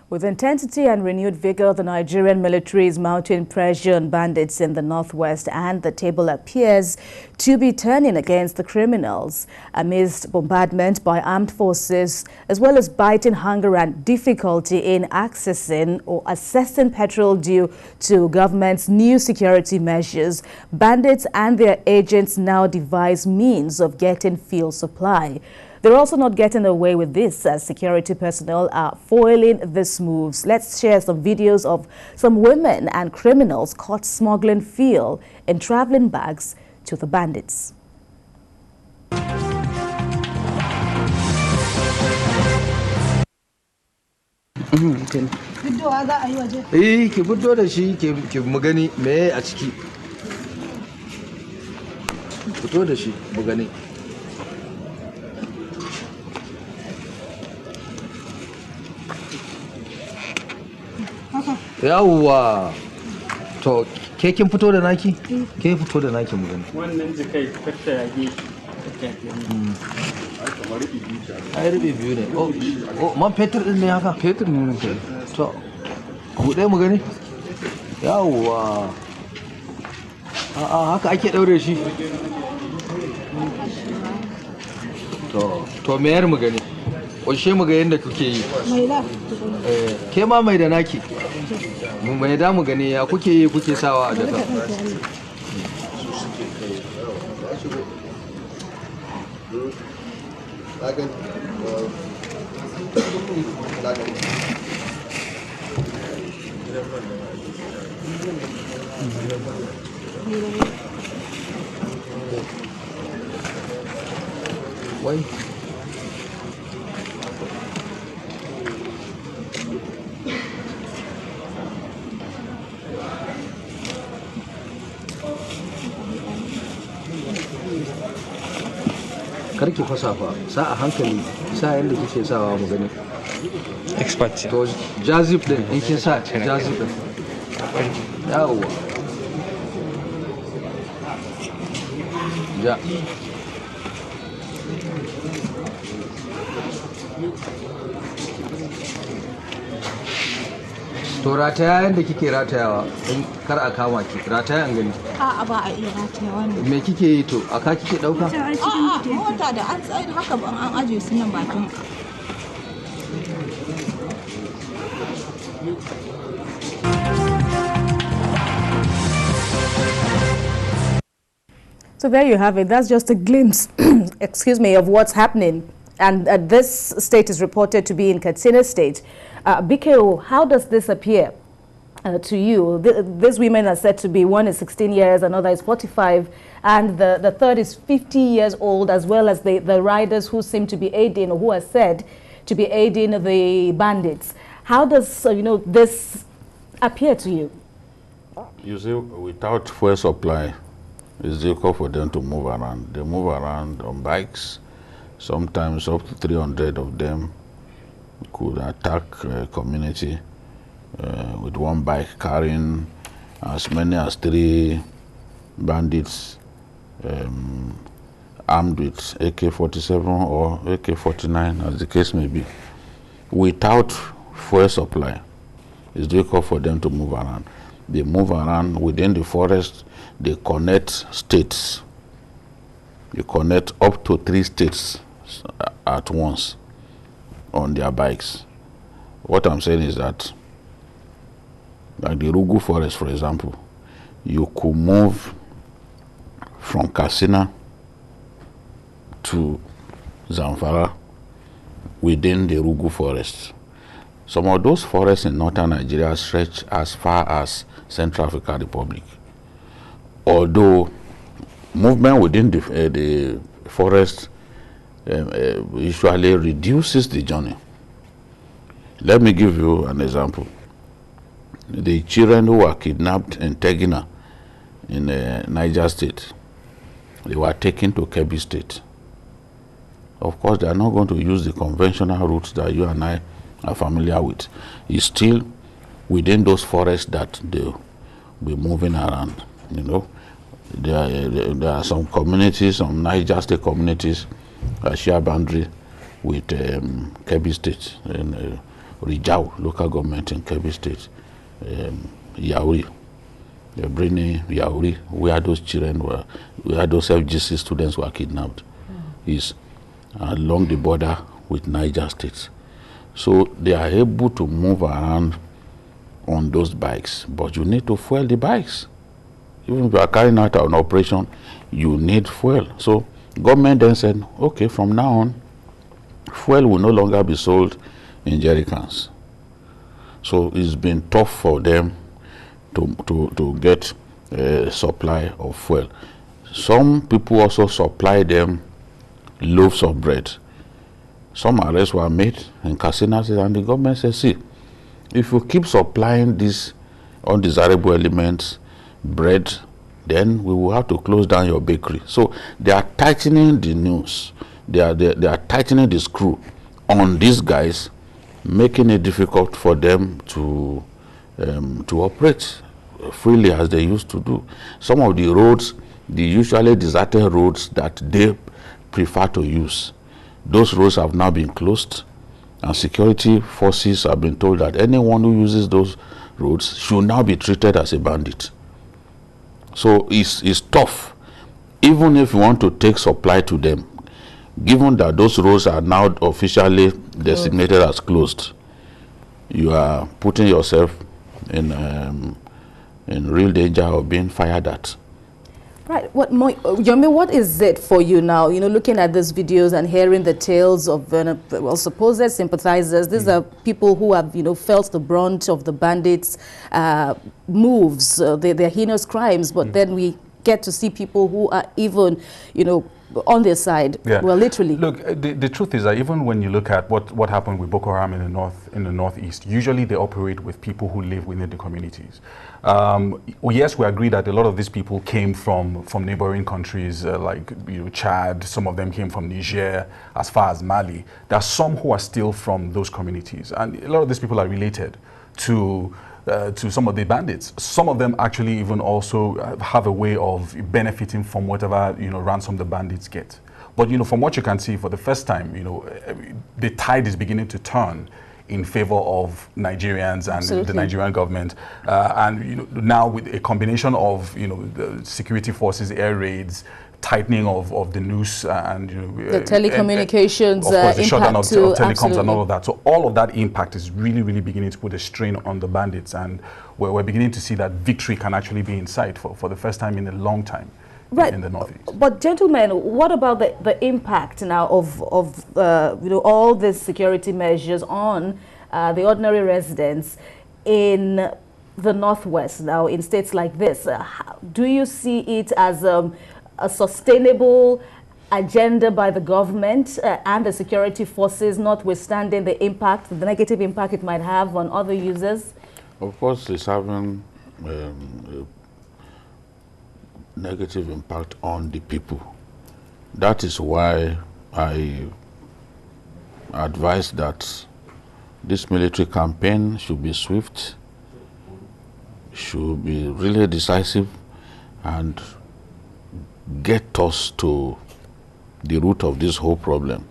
With intensity and renewed vigor, the Nigerian military is mounting pressure on bandits in the northwest, and the table appears to be turning against the criminals amidst bombardment by armed forces, as well as biting hunger and difficulty in accessing or assessing petrol due to government's new security measures. Bandits and their agents now devise means of getting fuel supply. They're also not getting away with this, as security personnel are foiling these moves. Let's share some videos of some women and criminals caught smuggling fuel in traveling bags to the bandits. Yawwa to ke kin fito da naki ke fito da naki mu gani wannan jikai fatta yage ai rubi biyu ne oh man petrol din ne haka petrol ne ranka to bude mu gani yawwa haka ake daure shi to mayar mu gani ƙunshe mu ga yadda kuke yi ke ma mai da naki mai da mu gani ya kuke yi kuke sawa a jaka wai karki fasa fa sa a hankali sa yanda kike sawa mu gani expert to jazib din in kin sa jazib din yawa ja to rataya yanda kike ratayawa in kar a kama ki rataya an gani a'a ba a iya ratayawa ne me kike yi to aka kike dauka a'a mota da an tsaye haka ban an aje su nan bakin So there you have it. That's just a glimpse, excuse me, of what's happening. And this state is reported to be in Katsina State. BKO, how does this appear to you? These women are said to be, one is 16 years, another is 45, and the third is 50 years old, as well as the riders who seem to be aiding, or who are said to be aiding the bandits. How does this appear to you? You see, without fuel supply, it's difficult for them to move around. They move around on bikes. Sometimes up to 300 of them could attack a community with one bike, carrying as many as 3 bandits armed with AK-47 or AK-49, as the case may be. Without fuel supply, it's difficult for them to move around. They move around within the forest. They connect states. They connect up to 3 states at once on their bikes. What I'm saying is that, like the Rugu forest, for example, you could move from Katsina to Zamfara within the Rugu forest. Some of those forests in northern Nigeria stretch as far as Central African Republic. Although movement within the forest usually reduces the journey. Let me give you an example. The children who were kidnapped in Tegina in Niger State, they were taken to Kebbi State. Of course, they are not going to use the conventional routes that you and I are familiar with. It's still within those forests that they'll be moving around. There are some communities, some Niger State communities, share boundary with Kebbi State and Rijau local government in Kebbi State, Yauri, Brini, Yauri, where those children were, where those FGC students were kidnapped, is along the border with Niger State. So they are able to move around on those bikes, but you need to fuel the bikes. Even if you are carrying out an operation, you need fuel. So government then said, okay, from now on, fuel will no longer be sold in jerry cans. So it's been tough for them to get a supply of fuel. Some people also supply them loaves of bread. Some arrests were made in Katsina, and the government says, see, if you keep supplying these undesirable elements, bread, then we will have to close down your bakery. So they are tightening the noose. They are tightening the screw on these guys, making it difficult for them to operate freely as they used to do. Some of the roads, the usually deserted roads that they prefer to use, those roads have now been closed, and security forces have been told that anyone who uses those roads should now be treated as a bandit. So it's tough, even if you want to take supply to them, given that those roads are now officially designated as closed. You are putting yourself in real danger of being fired at. Right. Yomi, what is it for you now? You know, looking at these videos and hearing the tales of well, supposed sympathizers. These are people who have, you know, felt the brunt of the bandits' moves, their heinous crimes. But then we get to see people who are even, you know, on their side. Yeah. Well, literally. Look, the truth is that even when you look at what happened with Boko Haram in the northeast, usually they operate with people who live within the communities. Yes, we agree that a lot of these people came from neighboring countries like, you know, Chad. Some of them came from Niger, as far as Mali. There are some who are still from those communities, and a lot of these people are related to some of the bandits. Some of them actually even also have a way of benefiting from whatever, you know, ransom the bandits get. But, you know, from what you can see, for the first time, you know, the tide is beginning to turn in favor of Nigerians and the Nigerian government. And, you know, now with a combination of, you know, the security forces, air raids, tightening of the noose, and, you know, the telecommunications, of course, the shutdown of telecoms and all of that. So all of that impact is really, really beginning to put a strain on the bandits, and we're beginning to see that victory can actually be in sight for the first time in a long time. Right. In the northeast. But gentlemen, what about the impact now of you know, all these security measures on the ordinary residents in the northwest now, in states like this? Do you see it as a sustainable agenda by the government and the security forces, notwithstanding the impact, the negative impact it might have on other users? Of course, it's having a negative impact on the people. That is why I advise that this military campaign should be swift, should be really decisive, and get us to the root of this whole problem,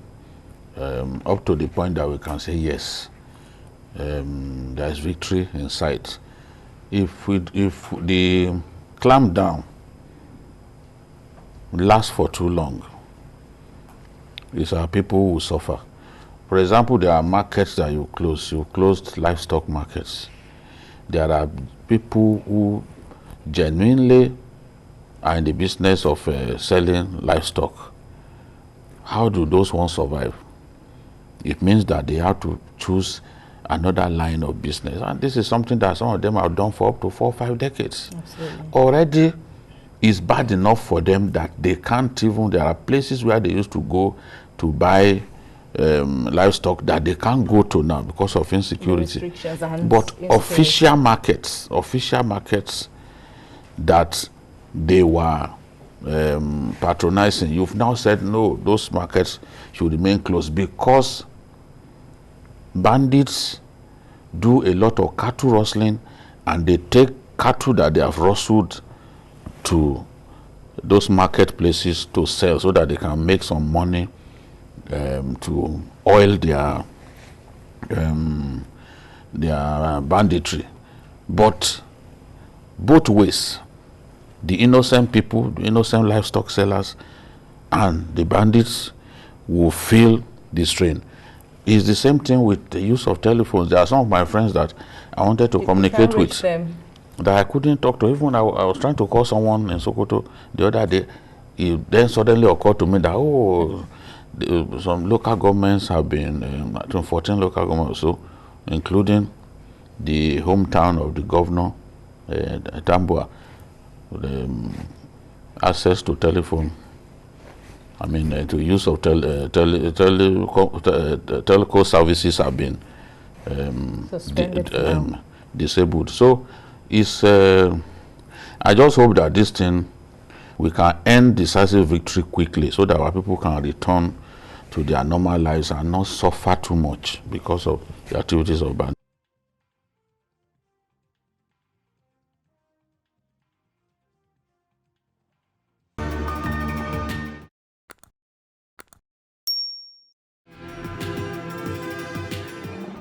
up to the point that we can say, yes, there is victory in sight. If the clampdown lasts for too long, these are people who will suffer. For example, there are markets that you close. You closed livestock markets. There are people who genuinely are in the business of selling livestock. How do those ones survive? It means that they have to choose another line of business. And this is something that some of them have done for up to 4 or 5 decades. Absolutely. Already, it's bad enough for them that they can't even, there are places where they used to go to buy livestock that they can't go to now because of insecurity. But official markets that they were patronizing, you've now said no, those markets should remain closed because bandits do a lot of cattle rustling, and they take cattle that they have rustled to those marketplaces to sell so that they can make some money to oil their banditry. But both ways, the innocent people, the innocent livestock sellers, and the bandits will feel the strain. It's the same thing with the use of telephones. There are some of my friends that I wanted to communicate with them, that I couldn't talk to. Even I was trying to call someone in Sokoto the other day. It then suddenly occurred to me that, some local governments have been, I think 14 local governments or so, including the hometown of the governor, Tambua, access to telephone. I mean, to use of telco services have been disabled. So it's, I just hope that this thing, we can end decisive victory quickly so that our people can return to their normal lives and not suffer too much because of the activities of bandits.